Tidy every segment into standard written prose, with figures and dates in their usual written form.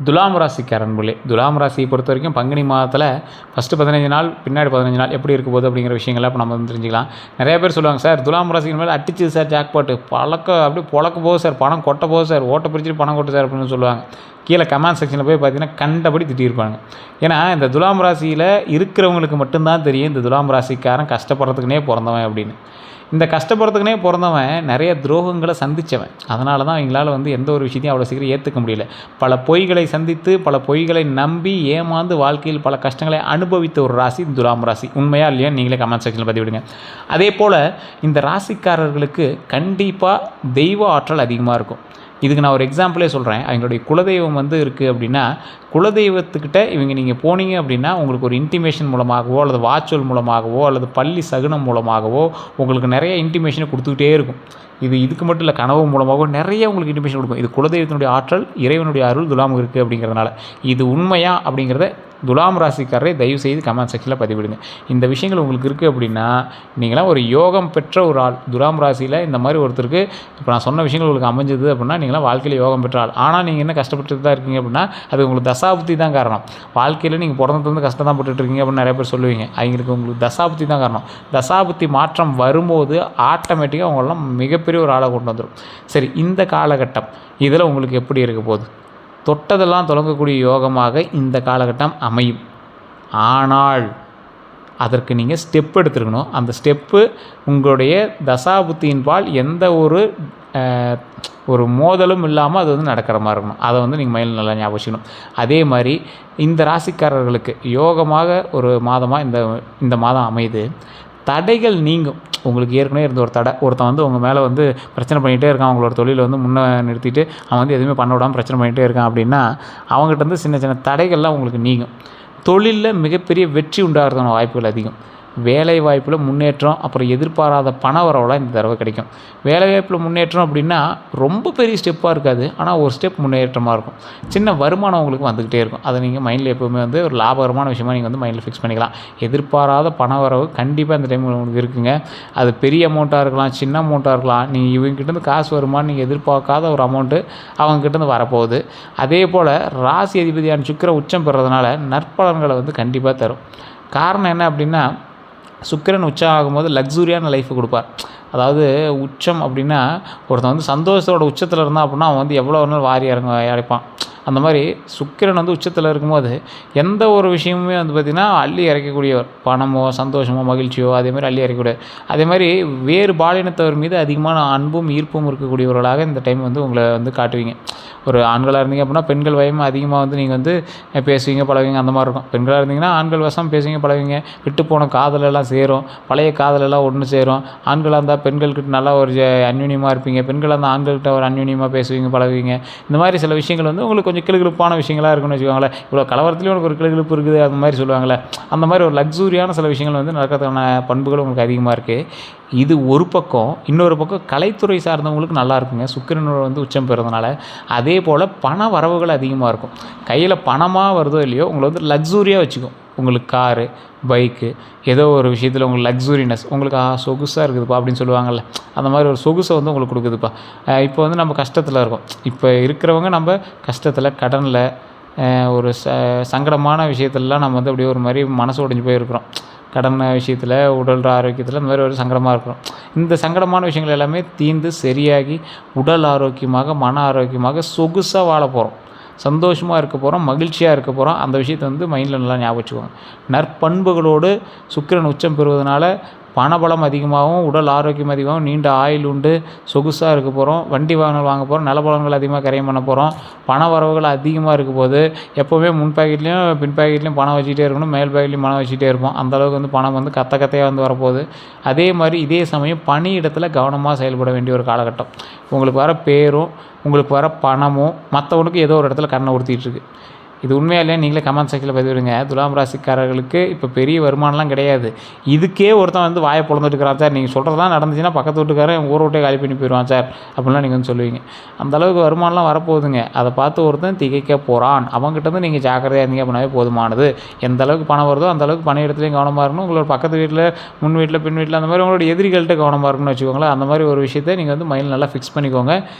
துலாம் ராசிக்காரன்பர்களே, துலாம் ராசியை பொறுத்த வரைக்கும் பங்குனி மாதத்தில் ஃபஸ்ட்டு 15 நாள், பின்னாடி 15 நாள் எப்படி இருக்க போகுது அப்படிங்கிற விஷயங்கள்லாம் இப்போ நம்ம வந்து தெரிஞ்சுக்கலாம். நிறைய பேர் சொல்லுவாங்க, சார் துலாம் ராசிக்கு மேலே அடிச்சுது சார் ஜாக்பாட்டு, அப்படியே பொழக்க போகுது சார், பணம் கொட்ட போகுது சார், ஓட்ட பிரிச்சுட்டு பணம் கொட்டு சார் அப்படின்னு சொல்லுவாங்க. கீழே கமெண்ட் செக்ஷனில் போய் பார்த்தீங்கன்னா கண்டபடி திட்டியிருப்பாங்க. ஏன்னா இந்த துலாம் ராசியில் இருக்கிறவங்களுக்கு மட்டும்தான் தெரியும் இந்த துலாம் ராசிக்காரன் கஷ்டப்படுறதுக்குனே பிறந்தவன் அப்படின்னு. இந்த கஷ்டப்படுறதுக்குனே பிறந்தவன் நிறைய துரோகங்களை சந்தித்தவன். அதனால தான் அவங்களால வந்து எந்த ஒரு விஷயத்தையும் அவ்வளோ சீக்கிரம் ஏற்றுக்க முடியல. பல பொய்களை சந்தித்து, பல பொய்களை நம்பி, ஏமாந்து வாழ்க்கையில் பல கஷ்டங்களை அனுபவித்த ஒரு ராசி துலாம் ராசி. உண்மையா இல்லையா நீங்களே கமெண்ட் செக்ஷனில் பதிவிடுங்க. அதே போல் இந்த ராசிக்காரர்களுக்கு கண்டிப்பாக தெய்வ ஆற்றல் அதிகமாக இருக்கும். இதுக்கு நான் ஒரு எக்ஸாம்பிளே சொல்கிறேன். அவங்களுடைய குலதெய்வம் வந்து இருக்குது அப்படின்னா, குலதெய்வத்துக்கிட்ட இவங்க நீங்கள் போனீங்க அப்படின்னா உங்களுக்கு ஒரு இன்டிமேஷன் மூலமாகவோ அல்லது வாட்சுவல் மூலமாகவோ அல்லது பள்ளி சகுனம் மூலமாகவோ உங்களுக்கு நிறைய இன்டிமேஷனை கொடுத்துக்கிட்டே இருக்கும். இதுக்கு மட்டும் இல்லை, கனவு மூலமாகவோ நிறைய உங்களுக்கு இன்டிமேஷன் கொடுக்கும். இது குலதெய்வத்தினுடைய ஆற்றல், இறைவனுடைய அருள் துலாமுக்கு இருக்குது அப்படிங்கிறதுனால. இது உண்மையா அப்படிங்கிறத துலாம் ராசிக்காரரை தயவுசெய்து கமெண்ட் செக்ஷனில் பதிவிடுங்க. இந்த விஷயங்கள் உங்களுக்கு இருக்குது அப்படின்னா நீங்களாம் ஒரு யோகம் பெற்ற ஒரு ஆள். துலாம் ராசியில் இந்த மாதிரி ஒருத்தருக்கு இப்போ நான் சொன்ன விஷயங்கள் உங்களுக்கு அமைஞ்சது அப்படின்னா நீங்களாம் வாழ்க்கையில் யோகம் பெற்ற ஆள். ஆனால் நீங்கள் என்ன கஷ்டப்பட்டு தான் இருக்கீங்க அப்படின்னா அது உங்களுக்கு தசாபுத்தி தான் காரணம். வாழ்க்கையில் நீங்கள் பிறந்தது கஷ்டம் தான் பட்டுருக்கீங்க அப்படின்னு நிறைய பேர் சொல்லுவீங்க. அவங்களுக்கு உங்களுக்கு தசாபுத்தி தான் காரணம். தசாபுத்தி மாற்றம் வரும்போது ஆட்டோமேட்டிக்காக அவங்களெலாம் மிகப்பெரிய ஒரு ஆளை கொண்டு வந்துடும். சரி, இந்த காலகட்டம் இதில் உங்களுக்கு எப்படி இருக்க போகுது? தொட்டதெல்லாம் தொடங்கக்கூடிய யோகமாக இந்த காலகட்டம் அமையும். ஆனால் அதற்கு நீங்கள் ஸ்டெப் எடுத்துருக்கணும். அந்த ஸ்டெப்பு உங்களுடைய தசாபுத்தியின்பால் எந்த ஒரு மோதலும் இல்லாமல் அது வந்து நடக்கிற மாதிரி இருக்கணும். அதை வந்து நீங்கள் மைண்டில் நல்லா ஞாபகம் வச்சுக்கணும். அதே மாதிரி இந்த ராசிக்காரர்களுக்கு யோகமாக ஒரு மாதமாக இந்த மாதம் அமையுது. தடைகள் நீங்கும். உங்களுக்கு ஏற்கனவே இருந்த ஒரு தடை, ஒருத்தன் வந்து உங்கள் மேலே வந்து பிரச்சனை பண்ணிகிட்டே இருக்கான், அவங்களோட தொழிலை வந்து முன்னே நிறுத்திட்டு அவன் வந்து எதுவுமே பண்ண விடாமல் பிரச்சனை பண்ணிகிட்டே இருக்கான் அப்படின்னா அவங்ககிட்ட வந்து சின்ன சின்ன தடைகள்லாம் உங்களுக்கு நீங்கும். தொழிலில் மிகப்பெரிய வெற்றி உண்டாகிறதுக்கான வாய்ப்புகள் அதிகம். வேலை வாய்ப்பில் முன்னேற்றம், அப்புறம் எதிர்பாராத பண வரவெல்லாம் இந்த தடவை கிடைக்கும். வேலை வாய்ப்பில் முன்னேற்றம் அப்படின்னா ரொம்ப பெரிய ஸ்டெப்பாக இருக்காது, ஆனால் ஒரு ஸ்டெப் முன்னேற்றமாக இருக்கும். சின்ன வருமானம் உங்களுக்கு வந்துக்கிட்டே இருக்கும். அதை நீங்கள் மைண்டில் எப்போவுமே வந்து ஒரு லாபகரமான விஷயமாக நீங்கள் வந்து மைண்டில் ஃபிக்ஸ் பண்ணிக்கலாம். எதிர்பாராத பண வரவு கண்டிப்பாக இந்த டைம் உங்களுக்கு இருக்குங்க. அது பெரிய அமௌண்ட்டாக இருக்கலாம், சின்ன அமௌண்ட்டாக இருக்கலாம். நீங்கள் இவங்ககிட்டேருந்து காசு வருமானு நீங்கள் எதிர்பார்க்காத ஒரு அமௌண்ட்டு அவங்ககிட்டேருந்து வரப்போகுது. அதே போல் ராசி அதிபதியான சுக்கிரன் உச்சம் பெறுறதுனால நற்பலன்களை வந்து கண்டிப்பாக தரும். காரணம் என்ன அப்படின்னா, சுக்கிரன் உச்சம் ஆகும்போது லக்ஸூரியான லைஃப்பை கொடுப்பார். அதாவது உச்சம் அப்படின்னா ஒருத்தன் வந்து சந்தோஷத்தோட உச்சத்தில் இருந்தான் அப்படின்னா அவன் வந்து எவ்வளோ நாள் வாரி இறைப்பான். அந்த மாதிரி சுக்கிரன் வந்து உச்சத்தில் இருக்கும்போது எந்த ஒரு விஷயமுமே வந்து பார்த்திங்கன்னா அள்ளி இறைக்கக்கூடியவர். பணமோ சந்தோஷமோ மகிழ்ச்சியோ அதே மாதிரி அள்ளி இறைக்கக்கூடியவர். அதே மாதிரி வேறு பாலினத்தவர் மீது அதிகமான அன்பும் ஈர்ப்பும் இருக்கக்கூடியவர்களாக இந்த டைம் வந்து உங்களை வந்து காட்டுவீங்க. ஒரு ஆண்களாக இருந்தீங்க அப்படின்னா பெண்கள் வயமாக அதிகமாக வந்து நீங்கள் வந்து பேசுவீங்க பழகுவீங்க, அந்த மாதிரி இருக்கும். பெண்களாக இருந்தீங்கன்னா ஆண்கள் வசம் பேசுவீங்க பழகுவீங்க. விட்டு போன காதலெல்லாம் சேரும், பழைய காதலெல்லாம் ஒன்று சேரும். ஆண்களாக இருந்தால் பெண்கள்கிட்ட நல்லா ஒரு அந்யூன்யமாக இருப்பீங்க, பெண்களாக இருந்தால் ஆண்கள்கிட்ட ஒரு அந்யூன்யமாக பேசுவீங்க பழகுவீங்க. இந்த மாதிரி சில விஷயங்கள் வந்து உங்களுக்கு கொஞ்சம் கிளுகிழுப்பான விஷயங்களாக இருக்குன்னு வச்சுக்கோங்களேன். இவ்வளோ கலவரத்துலேயும் உங்களுக்கு ஒரு கிளுகிழுப்பு இருக்குது அந்த மாதிரி சொல்லுவாங்களே, அந்த மாதிரி ஒரு லக்ஸூரியான சில விஷயங்கள் வந்து நடக்கிறதுக்கான பண்புகள் உங்களுக்கு அதிகமாக இருக்குது. இது ஒரு பக்கம். இன்னொரு பக்கம் கலைத்துறை சார்ந்தவங்களுக்கு நல்லா இருக்குங்க, சுக்கிரனோட வந்து உச்சம் பெறுறதுனால. அதே போல் பண வரவுகள் அதிகமாக இருக்கும். கையில் பணமாக வருதோ இல்லையோ உங்களை வந்து லக்ஸூரியாக வச்சுக்கும். உங்களுக்கு காரு, பைக்கு, ஏதோ ஒரு விஷயத்தில் உங்களுக்கு லக்ஸூரினஸ், உங்களுக்கு சொகுசாக இருக்குதுப்பா அப்படின்னு சொல்லுவாங்கள்ல, அந்த மாதிரி ஒரு சொகுசை வந்து உங்களுக்கு கொடுக்குதுப்பா. இப்போ வந்து நம்ம கஷ்டத்தில் இருக்கோம். இப்போ இருக்கிறவங்க நம்ம கஷ்டத்தில், கடனில், ஒரு சங்கடமான விஷயத்துலலாம் நம்ம வந்து அப்படியே ஒரு மாதிரி மனசு உடைஞ்சு போயிருக்கிறோம். கடன் விஷயத்தில், உடல் ஆரோக்கியத்தில் இந்த மாதிரி ஒரு சங்கடமாக இருக்கிறோம். இந்த சங்கடமான விஷயங்கள் எல்லாமே தீர்ந்து சரியாகி உடல் ஆரோக்கியமாக, மன ஆரோக்கியமாக, சொகுசாக வாழ போகிறோம், சந்தோஷமாக இருக்க போகிறோம், மகிழ்ச்சியாக இருக்க போகிறோம். அந்த விஷயத்தை வந்து மைண்டில் நல்லா ஞாபகம் வச்சுக்கோங்க. நற்பண்புகளோடு சுக்கிரன் உச்சம் பெறுவதனால பணபலம் அதிகமாகவும், உடல் ஆரோக்கியம் அதிகமாகவும், நீண்ட ஆயுள் உண்டு, சொகுசாக இருக்க போகிறோம், வண்டி வாகனங்கள் வாங்க போகிறோம், நிலபலங்கள் அதிகமாக கரையம் பண்ண போகிறோம். பண வரவுகள் அதிகமாக இருக்க போது எப்போவுமே முன் பாக்கெட்லேயும் பின் பாக்கெட்லேயும் பணம் வச்சுக்கிட்டே இருக்கணும், மேல் பாக்கெட்லேயும் பணம் வச்சுக்கிட்டே இருப்போம். அந்தளவுக்கு வந்து பணம் வந்து கத்தையாக வந்து வரப்போகுது. அதே மாதிரி இதே சமயம் பணியிடத்தில் கவனமாக செயல்பட வேண்டிய ஒரு காலகட்டம். உங்களுக்கு வர பேரும் உங்களுக்கு வர பணமும் மற்றவனுக்கு ஏதோ ஒரு இடத்துல கண்ணை உறுத்திட்டுருக்கு. இது உண்மையா இல்லையா நீங்களே கமெண்ட் செக்ஷனில் பதிவிடுங்க. துலாம் ராசிக்காரர்களுக்கு இப்போ பெரிய வருமானம்லாம் கிடையாது. இதுக்கே ஒருத்தன் வந்து வாயை பொழந்துட்டு இருக்கிறான் சார், நீங்கள் சொல்கிறதெல்லாம் நடந்துச்சுன்னா பக்கத்து வீட்டுக்காரன் ஊரை விட்டே காலி பண்ணி போயிடுவான் சார் அப்படின்லாம் நீங்கள் வந்து சொல்லுவீங்க. அந்தளவுக்கு வருமானம்லாம் வரப்போகுதுங்க. அதை பார்த்து ஒருத்தன் திகைக்க போகிறான். அவங்ககிட்ட வந்து நீங்கள் ஜாக்கிரதையாக இருந்தீங்க அப்படின்னாவே போதுமானது. எந்த அளவுக்கு பணம் வருதோ அந்த அளவுக்கு பண இடத்துலையும் கவனமாக இருக்கணும். உங்களோட பக்கத்து வீட்டில், முன் வீட்டில், பின் வீட்டில் அந்த மாதிரி உங்களோட எதிரிகள்கிட்ட கவனமாக இருக்கணும்னு வச்சுக்கோங்களேன். அந்த மாதிரி ஒரு விஷயத்தை நீங்கள் வந்து மைண்டில் நல்லா ஃபிக்ஸ் பண்ணிக்கோங்க.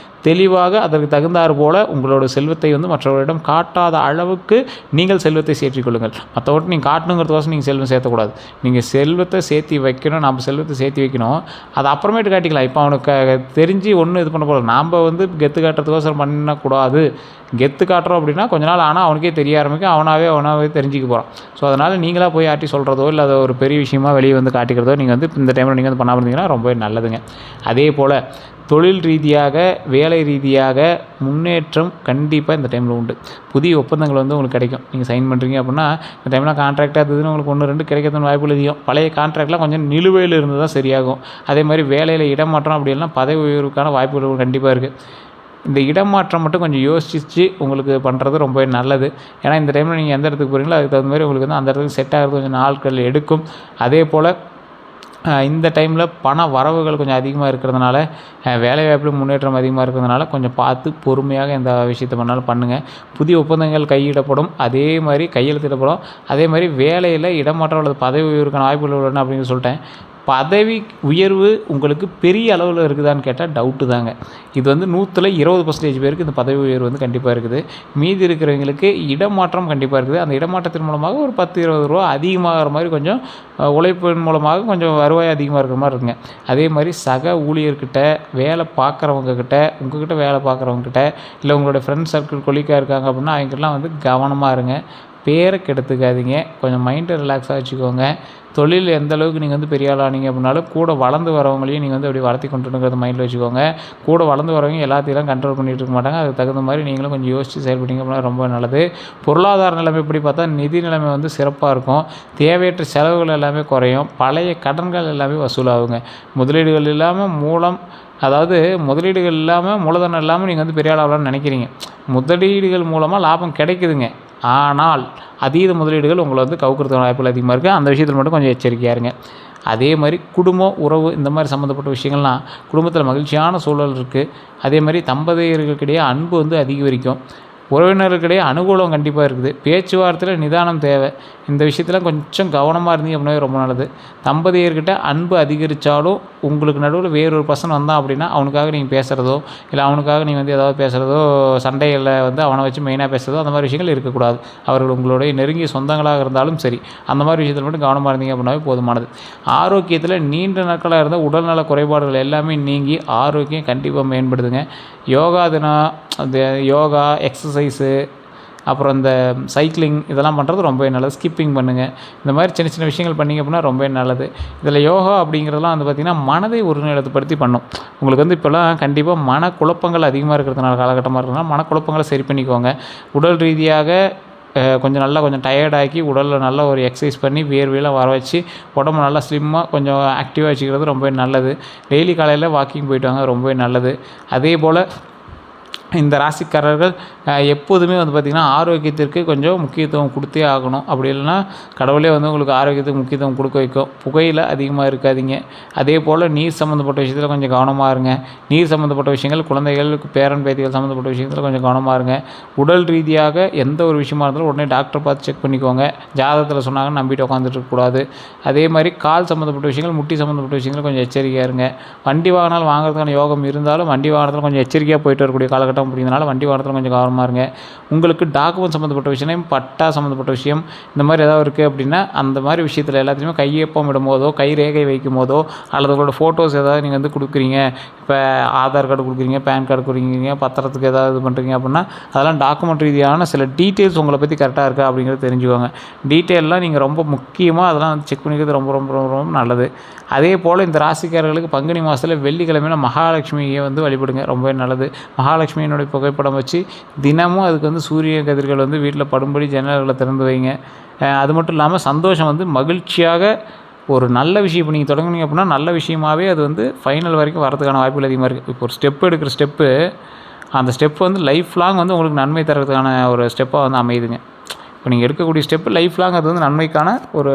தெளிவாக அதற்கு தகுந்தாறு போல் உங்களோட செல்வத்தை வந்து மற்றவர்களிடம் காட்டாத அளவுக்கு நீங்கள் செல்வத்தை சேர்த்திக்கொள்ளுங்கள். மற்றவர்கிட்ட நீங்கள் காட்டணுங்கிறதுக்கோசம் நீங்கள் செல்வம் சேர்த்தக்கூடாது. நீங்கள் செல்வத்தை சேர்த்தி வைக்கணும். நம்ம செல்வத்தை சேர்த்தி வைக்கணும். அதை அப்புறமேட்டு காட்டிக்கலாம். இப்போ அவனுக்கு தெரிஞ்சு ஒன்றும் இது பண்ணக்கூடாது. நாம் வந்து கெத்து காட்டுறதுக்கோசரம் பண்ணக்கூடாது. கெத்து காட்டுறோம் அப்படின்னா கொஞ்ச நாள் ஆனால் அவனுக்கே தெரிய ஆரம்பிக்கும். அவனாவே தெரிஞ்சுக்க போகிறான். ஸோ அதனால் நீங்களாக போய் ஆட்டி சொல்கிறதோ இல்லை அதை ஒரு பெரிய விஷயமாக வெளியே வந்து காட்டிக்கிறதோ நீங்கள் வந்து இந்த டைமில் நீங்கள் வந்து பண்ணாமல் இருந்தீங்கன்னா ரொம்பவே நல்லதுங்க. அதே போல் தொழில் ரீதியாக, வேலை ரீதியாக முன்னேற்றம் கண்டிப்பாக இந்த டைமில் உண்டு. புதிய ஒப்பந்தங்கள் வந்து உங்களுக்கு கிடைக்கும். நீங்கள் சைன் பண்ணுறீங்க அப்படின்னா இந்த டைமில் கான்ட்ராக்டாக இருந்ததுன்னு உங்களுக்கு 1-2 கிடைக்கிறதுன்னு வாய்ப்புகள் அதிகம். பழைய கான்ட்ராக்ட்லாம் கொஞ்சம் நிலுவையில் இருந்து தான் சரியாகும். அதே மாதிரி வேலையில் இடமாற்றம் அப்படின்லாம் பதவி உயர்வுக்கான வாய்ப்புகள் கண்டிப்பாக இருக்குது. இந்த இடமாற்றம் மட்டும் கொஞ்சம் யோசித்து உங்களுக்கு பண்ணுறது ரொம்பவே நல்லது. ஏன்னா இந்த டைமில் நீங்கள் எந்த இடத்துக்கு போகிறீங்களோ அதுக்கு தகுந்த மாதிரி உங்களுக்கு வந்து அந்த இடத்துக்கு செட் ஆகிறது கொஞ்சம் நாட்கள் எடுக்கும். அதே போல் இந்த டைமில் பண வரவுகள் கொஞ்சம் அதிகமாக இருக்கிறதுனால, வேலைவாய்ப்பில் முன்னேற்றம் அதிகமாக இருக்கிறதுனால கொஞ்சம் பார்த்து பொறுமையாக எந்த விஷயத்தை பண்ணாலும் பண்ணுங்கள். புதிய ஒப்பந்தங்கள் கையிடப்படும். அதே மாதிரி கையெழுத்திடப்படும். அதே மாதிரி வேலையில் இடமாற்றம் அல்லது பதவி உயர்வுக்கான வாய்ப்புகள் உள்ளன அப்படின்னு சொல்லிட்டேன். பதவி உயர்வு உங்களுக்கு பெரிய அளவில் இருக்குதான்னு கேட்டால் டவுட்டு தாங்க. இது வந்து 100% பேருக்கு இந்த பதவி உயர்வு வந்து கண்டிப்பாக இருக்குது. மீதி இருக்கிறவங்களுக்கு இடமாற்றம் கண்டிப்பாக இருக்குது. அந்த இடமாற்றத்தின் மூலமாக ஒரு 10-20 ரூபா அதிகமாகிற மாதிரி கொஞ்சம் உழைப்பின் மூலமாக கொஞ்சம் வருவாய் அதிகமாக இருக்கிற மாதிரி இருக்குங்க. அதே மாதிரி சக ஊழியர்கிட்ட, வேலை பார்க்குறவங்கக்கிட்ட, உங்கள்கிட்ட வேலை பார்க்குறவங்கக்கிட்ட, இல்லை உங்களோட ஃப்ரெண்ட் சர்க்கிள் கொலிக்காக இருக்காங்க அப்படின்னா அவங்ககிட்டலாம் வந்து கவனமாக இருங்க. பேரை கெடுத்துக்காதீங்க. கொஞ்சம் மைண்டை ரிலாக்ஸாக வச்சுக்கோங்க. தொழில் எந்த அளவுக்கு நீங்கள் வந்து பெரிய ஆள் ஆனீங்க அப்படின்னாலும் கூட வளர்ந்து வரவங்களையும் நீங்கள் வந்து அப்படி வளர்த்தி கொண்டுங்கிறத மைண்டில் வச்சுக்கோங்க. கூட வளர்ந்து வரவங்க எல்லாத்தையும் கண்ட்ரோல் பண்ணிகிட்டு இருக்க மாட்டாங்க. அதுக்கு தகுந்த மாதிரி நீங்களும் கொஞ்சம் யோசித்து செயல்பட்டீங்க அப்படின்னா ரொம்ப நல்லது. பொருளாதார நிலைமை எப்படி பார்த்தா நிதி நிலைமை வந்து சிறப்பாக இருக்கும். தேவையற்ற செலவுகள் எல்லாமே குறையும். பழைய கடன்கள் எல்லாமே வசூலாகுங்க. முதலீடுகள் இல்லாமல் முதலீடுகள் இல்லாமல் மூலதனம் இல்லாமல் நீங்கள் வந்து பெரிய ஆளாகலாம்னு நினைக்கிறீங்க. முதலீடுகள் மூலமாக லாபம் கிடைக்குதுங்க. ஆனால் அதீத முதலீடுகள் உங்களை வந்து கவுக்கிறதுக்கான வாய்ப்புகள் அதிகமாக இருக்குது. அந்த விஷயத்தில் மட்டும் கொஞ்சம் எச்சரிக்கையாக இருங்க. அதே மாதிரி குடும்பம், உறவு இந்த மாதிரி சம்மந்தப்பட்ட விஷயங்கள்லாம் குடும்பத்தில் மகிழ்ச்சியான சூழல் இருக்குது. அதே மாதிரி தம்பதியர்களுக்கிடையே அன்பு வந்து அதிகரிக்கும். உறவினர்களுக்கிடையே அனுகூலம் கண்டிப்பாக இருக்குது. பேச்சுவார்த்தையில் நிதானம் தேவை. இந்த விஷயத்தில் கொஞ்சம் கவனமாக இருந்தீங்க அப்படின்னாவே ரொம்ப நல்லது. தம்பதியர்கிட்ட அன்பு அதிகரித்தாலும் உங்களுக்கு நடுவில் வேறொரு பர்சன் வந்தான் அப்படின்னா அவனுக்காக நீங்கள் பேசுகிறதோ இல்லை அவனுக்காக நீங்கள் வந்து ஏதாவது பேசுகிறதோ, சண்டைகளில் வந்து அவனை வச்சு மெயினாக பேசுகிறதோ அந்த மாதிரி விஷயங்கள் இருக்கக்கூடாது. அவர்கள் உங்களுடைய நெருங்கிய சொந்தங்களாக இருந்தாலும் சரி, அந்த மாதிரி விஷயத்தில் மட்டும் கவனமாக இருந்தீங்க அப்படின்னாவே போதுமானது. ஆரோக்கியத்தில் நீண்ட நாட்களாக இருந்த உடல்நல குறைபாடுகள் எல்லாமே நீங்கி ஆரோக்கியம் கண்டிப்பாக மேம்படுதுங்க. யோகா தினம், அந்த யோகா எக்ஸசைஸு, அப்புறம் இந்த சைக்கிளிங் இதெல்லாம் பண்ணுறது ரொம்பவே நல்லது. ஸ்கிப்பிங் பண்ணுங்கள். இந்த மாதிரி சின்ன சின்ன விஷயங்கள் பண்ணிங்க அப்படின்னா ரொம்பவே நல்லது. இதில் யோகா அப்படிங்கிறதுலாம் வந்து பார்த்திங்கன்னா மனதை ஒருநிலைப்படுத்தி பண்ணும். உங்களுக்கு வந்து இப்போல்லாம் கண்டிப்பாக மனக்குழப்பங்கள் அதிகமாக இருக்கிறதுனால காலகட்டமாக இருக்கிறதுனால மனக்குழப்பங்களை சரி பண்ணிக்கோங்க. உடல் ரீதியாக கொஞ்சம் டயர்டாக்கி உடலில் நல்லா ஒரு எக்ஸசைஸ் பண்ணி வேர்வையெல்லாம் வர வச்சு உடம்பு நல்லா ஸ்லிம்மாக கொஞ்சம் ஆக்டிவாக வச்சுக்கிறது ரொம்பவே நல்லது. டெய்லி காலையில் வாக்கிங் போயிட்டு வாங்க, ரொம்பவே நல்லது. அதே போல் இந்த ராசிக்காரர்கள் எப்போதுமே வந்து பார்த்திங்கன்னா ஆரோக்கியத்திற்கு கொஞ்சம் முக்கியத்துவம் கொடுத்தே ஆகணும். அப்படி இல்லைன்னா கடவுளே வந்து உங்களுக்கு ஆரோக்கியத்துக்கு முக்கியத்துவம் கொடுக்க வைக்கும். புகையில் அதிகமாக இருக்காதீங்க. அதே போல் நீர் சம்மந்தப்பட்ட விஷயத்தில் கொஞ்சம் கவனமாக இருங்க. நீர் சம்மந்தப்பட்ட விஷயங்கள், குழந்தைகள், பேரன் பேத்திகள் சம்மந்தப்பட்ட விஷயத்தில் கொஞ்சம் கவனமாக இருங்க. உடல் ரீதியாக எந்த ஒரு விஷயமா இருந்தாலும் உடனே டாக்டரை பார்த்து செக் பண்ணிக்கோங்க. ஜாதகத்தில் சொன்னாங்கன்னு நம்பிட்டு உட்காந்துட்டு இருக்கக்கூடாது. அதே மாதிரி கால் சம்மந்தப்பட்ட விஷயங்கள், முட்டி சம்மந்தப்பட்ட விஷயங்கள் கொஞ்சம் எச்சரிக்கையாக இருங்க. வண்டி வாகனம் வாங்குறதுக்கான யோகம் இருந்தாலும் வண்டி வாகனத்தில் கொஞ்சம் எச்சரிக்கையாக போயிட்டு வரக்கூடிய காலகட்டம் அப்படிங்கிறதுனால வண்டி வாகனத்தில் கொஞ்சம் கவனமாக இருங்க. உங்களுக்கு டாக்குமெண்ட் சம்மந்தப்பட்ட விஷயம், பட்டா சம்மந்தப்பட்ட விஷயம் இந்த மாதிரி ஏதாவது இருக்குது அப்படின்னா அந்த மாதிரி விஷயத்தில் எல்லாத்தையுமே கையொப்பம் இடும்போதோ, கை ரேகை வைக்கும் போதோ, அல்லது உங்களோட ஃபோட்டோஸ் ஏதாவது நீங்கள் வந்து கொடுக்குறீங்க, இப்போ ஆதார் கார்டு கொடுக்குறீங்க, பேன் கார்டு கொடுக்குறீங்க, பத்திரத்துக்கு ஏதாவது இது பண்ணுறீங்க அப்படின்னா அதெல்லாம் டாக்குமெண்ட் ரீதியான சில டீட்டெயில்ஸ் உங்களை பற்றி கரெக்டாக இருக்கா அப்படிங்கிறது தெரிஞ்சுக்கோங்க. டீட்டெயிலெலாம் நீங்கள் ரொம்ப முக்கியமாக அதெல்லாம் வந்து செக் பண்ணிக்கிறது ரொம்ப ரொம்ப ரொம்ப ரொம்ப நல்லது. அதே போல் இந்த ராசிக்காரர்களுக்கு பங்குனி மாதத்தில் வெள்ளிக்கிழமையில் மகாலட்சுமியை வந்து வழிபடுங்க, ரொம்பவே நல்லது. மகாலட்சுமியினுடைய புகைப்படம் வச்சு தினமும் அதுக்கு வந்து சூரிய கதிர்கள் வந்து வீட்டில் படும்படி ஜன்னல்களை திறந்து வைங்க. அது மட்டும் இல்லாமல் சந்தோஷம் வந்து மகிழ்ச்சியாக ஒரு நல்ல விஷயம் இப்போ நீங்கள் தொடங்குனீங்க அப்படின்னா நல்ல விஷயமாகவே அது வந்து ஃபைனல் வரைக்கும் வரதுக்கான வாய்ப்புகள் அதிகமாக இருக்குது. இப்போ ஒரு ஸ்டெப் எடுக்கிற ஸ்டெப்பு, அந்த ஸ்டெப் வந்து லைஃப் லாங் வந்து உங்களுக்கு நன்மை தரதுக்கான ஒரு ஸ்டெப்பாக வந்து அமையுதுங்க. இப்போ நீங்கள் எடுக்கக்கூடிய ஸ்டெப்பு லைஃப் லாங் அது வந்து நன்மைக்கான ஒரு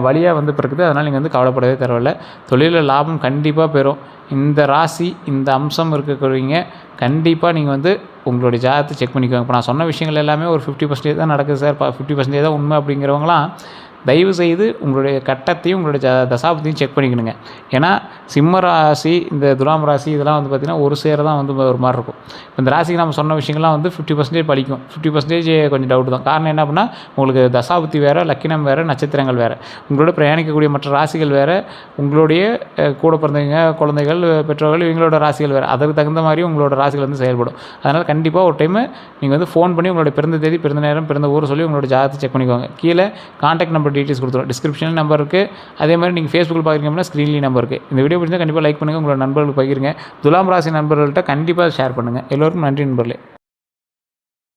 வழியாக வந்து பிறக்குது. அதனால் நீங்கள் வந்து கவலைப்படவே தேவையில்ல. தொழிலில் லாபம் கண்டிப்பாக பெறும். இந்த ராசி இந்த அம்சம் இருக்கக்கூடியவங்க கண்டிப்பாக நீங்கள் வந்து உங்களுடைய ஜாதகத்தை செக் பண்ணிக்கோங்க. இப்போ நான் சொன்ன விஷயங்கள் எல்லாமே ஒரு 50% தான் நடக்குது சார், 50% தான் உண்மை அப்படிங்கிறவங்களாம் தயவுசெய்து உங்களுடைய கட்டத்தையும் உங்களுடைய தசாபதியும் செக் பண்ணிக்கணுங்க. ஏன்னா சிம்ம ராசி இந்த துலாம் ராசி இதெல்லாம் வந்து பார்த்திங்கன்னா ஒரு சேர தான் வந்து ஒரு மாதிரி இருக்கும். இப்போ இந்த ராசிக்கு நம்ம சொன்ன விஷயங்கள்லாம் வந்து 50% பலிக்கும், 50% கொஞ்சம் டவுட் தான். காரணம் என்ன அப்படின்னா உங்களுக்கு தசாபதி வேறு, லக்கினம் வேறு, நட்சத்திரங்கள் வேறு, உங்களோட பிரயாணிக்கக்கூடிய மற்ற ராசிகள் வேறு, உங்களுடைய கூட பிறந்தவங்க, குழந்தைகள், பெற்றோர்கள் இவங்களோட ராசிகள் வேறு. அதற்கு தகுந்த மாதிரி உங்களோட ராசிகள் வந்து செயல்படும். அதனால் கண்டிப்பாக ஒரு டைமு நீங்கள் வந்து ஃபோன் பண்ணி உங்களோட பிறந்த தேதி, பிறந்த நேரம், பிறந்த ஊர் சொல்லி உங்களோட ஜாதகத்தை செக் பண்ணிக்கோங்க. கீழே கான்டாக்ட் நம்பர் டீட்டெயில்ஸ் கொடுத்துருவோம், டிஸ்கிரிப்ஷனில் நம்பர் இருக்குது. அதே மாதிரி நீங்கள் ஃபேஸ்புக்கில் பார்க்குறீங்க அப்படின்னா ஸ்க்ரீன்லேயும் நம்பர் இருக்குது. இந்த வீடியோ பிடிச்சா கண்டிப்பாக லைக் பண்ணுங்கள், உங்களோட நண்பர்களுக்கு பகிருங்க. துலாம் ராசி நண்பர்கள்ட்ட கண்டிப்பாக ஷேர் பண்ணுங்கள். எல்லோருக்கும் நன்றி நண்பர்களே.